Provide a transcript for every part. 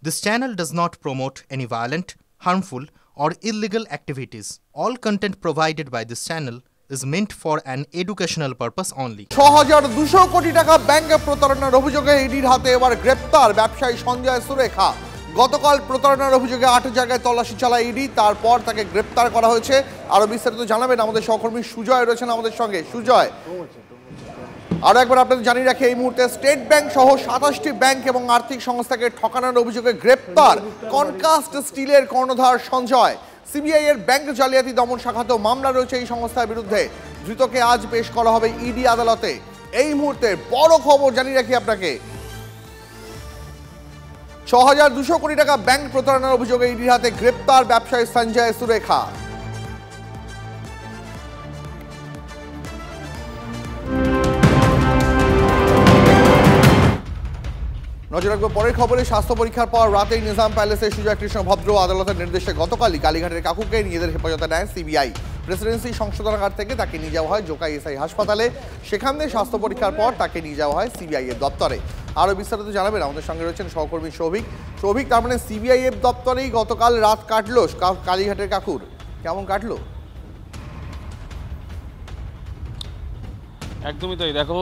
This channel does not promote any violent, harmful, or illegal activities. All content provided by this channel is meant for an educational purpose only. ৬,২০০ কোটি টাকা ব্যাংকে প্রতারণার অভিযোগে ইডির হাতে এবার গ্রেপ্তার ব্যবসায়ী সঞ্জয় সুরেখা। গতকাল প্রতারণার অভিযোগে ৮ জায়গায় তল্লাশি চালায় ইডি, তারপর তাকে গ্রেপ্তার করা হয়েছে। আরো বিস্তারিত জানাবেন আমাদের সহকর্মী সুজয় রয়েছেন আমাদের সঙ্গে। সুজয়, আরো একবার আপনাদের জানিয়ে রাখি, এই মুহূর্তে স্টেট ব্যাংক সহ ২৭টি ব্যাংক এবং আর্থিক সংস্থাকে ঠকানোর অভিযোগে গ্রেপ্তার কনকাস্ট স্টিলের কর্ণধার সঞ্জয়। সিবিআই এর ব্যাংক জালিয়াতি দমন শাখাতেও মামলা রয়েছে এই সংস্থার বিরুদ্ধে। ধৃতকে আজ পেশ করা হবে ইডি আদালতে। এই মুহূর্তে বড় খবর জানিয়ে রাখি আপনাকে, ৬,২০০ কোটি টাকা ব্যাংক প্রতারণার অভিযোগে ইডির হাতে গ্রেপ্তার ব্যবসায়ী সঞ্জয় সুরেখা। নজর রাখবো পরের খবরে। স্বাস্থ্য পরীক্ষার পর রাতেই নিজাম প্যালেসে সুজয় কৃষ্ণ ভদ্র আদালতের নির্দেশে গতকালই কালীঘাটের কাকুকে নিজেদের হেফাজতে নেয় সিবিআই। প্রেসিডেন্সি সংশোধনাগার থেকে তাকে নিয়ে যাওয়া হয় জোকা এসআই হাসপাতালে। সেখান থেকে স্বাস্থ্য পরীক্ষার পর তাকে নিয়ে যাওয়া হয় সিবিআই এর দপ্তরে। আরও বিস্তারিত জানাবেন আমাদের সঙ্গে রয়েছেন সহকর্মী সৌভিক। সৌভিক, তার মানে সিবিআই এর দপ্তরেই গতকাল রাত কাটলো কালীঘাটের কাকুর। কেমন কাটলো? একদমই তাই। দেখো,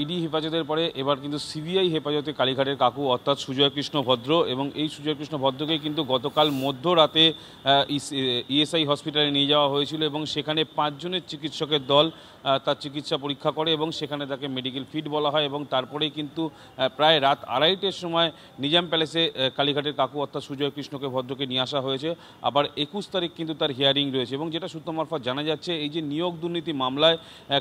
ইডি হেফাজতের পরে এবার কিন্তু সিবিআই হেফাজতে কালীঘাটের কাকু অর্থাৎ সুজয় কৃষ্ণ ভদ্র, এবং এই সুজয় কৃষ্ণ ভদ্রকে কিন্তু গতকাল মধ্যরাতে ইএসআই হসপিটালে নিয়ে যাওয়া হয়েছিল এবং সেখানে ৫ জনের চিকিৎসকের দল তার চিকিৎসা পরীক্ষা করে এবং সেখানে তাকে মেডিকেল ফিট বলা হয় এবং তারপরেই কিন্তু প্রায় রাত ২:৩০-এর সময় নিজাম প্যালেসে কালীঘাটের কাকু অর্থাৎ সুজয় কৃষ্ণকে ভদ্রকে নিয়ে আসা হয়েছে। আবার ২১ তারিখ কিন্তু তার হিয়ারিং রয়েছে এবং যেটা সূত্র মারফত জানা যাচ্ছে, এই যে নিয়োগ দুর্নীতি মামলায়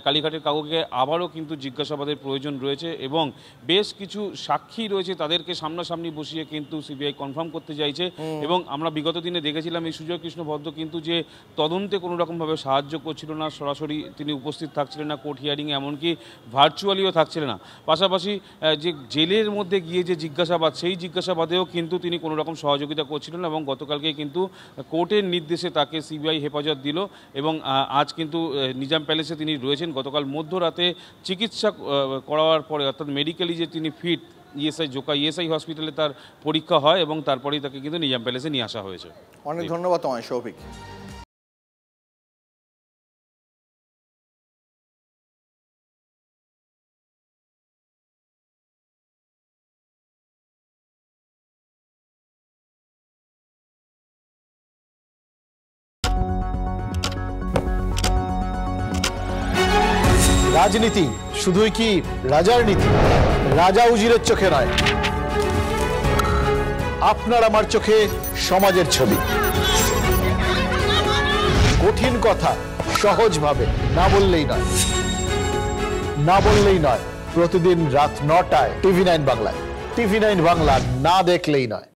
কালীঘাটের কাকুকে আবারও কিন্তু জিজ্ঞাসাবাদের প্রয়োজন রয়েছে এবং বেশ কিছু সাক্ষী রয়েছে, তাদেরকে সামনাসামনি বসিয়ে কিন্তু সিবিআই কনফার্ম করতে চাইছে। এবং আমরা বিগত দিনে দেখেছিলাম এই সুজয় কৃষ্ণ ভদ্র কিন্তু যে তদন্তে কোনো রকমভাবে সাহায্য করছিল না, সরাসরি তিনি উপস্থিত থাকছিলেন না কোর্ট হিয়ারিংয়ে, এমনকি ভার্চুয়ালিও থাকছিলেন না। পাশাপাশি যে জেলের মধ্যে গিয়ে যে জিজ্ঞাসাবাদ, সেই জিজ্ঞাসাবাদেও কিন্তু তিনি কোনো রকম সহযোগিতা করছিলেন না এবং গতকালকে কিন্তু কোর্টের নির্দেশে তাকে সিবিআই হেফাজত দিল এবং আজ কিন্তু নিজাম প্যালেসে তিনি রয়েছেন। গতকাল মধ্যরাতে চিকিৎসা করার পরে অর্থাৎ মেডিকেলি যে তিনি ফিট, ইএসআই হসপিটালে তার পরীক্ষা হয় এবং তারপরেই তাকে কিন্তু নিজাম প্যালেসে নিয়ে আসা হয়েছে। অনেক ধন্যবাদ তোমায় সৌভিক। রাজনীতি শুধুই কি রাজার নীতি? রাজা উজিরের চোখে নয়, আপনার আমার চোখে সমাজের ছবি। কঠিন কথা সহজভাবে না বললেই নয়, না বললেই নয়। প্রতিদিন রাত ৯টায় টিভি9 বাংলায়। টিভি9 বাংলা না দেখলেই নয়।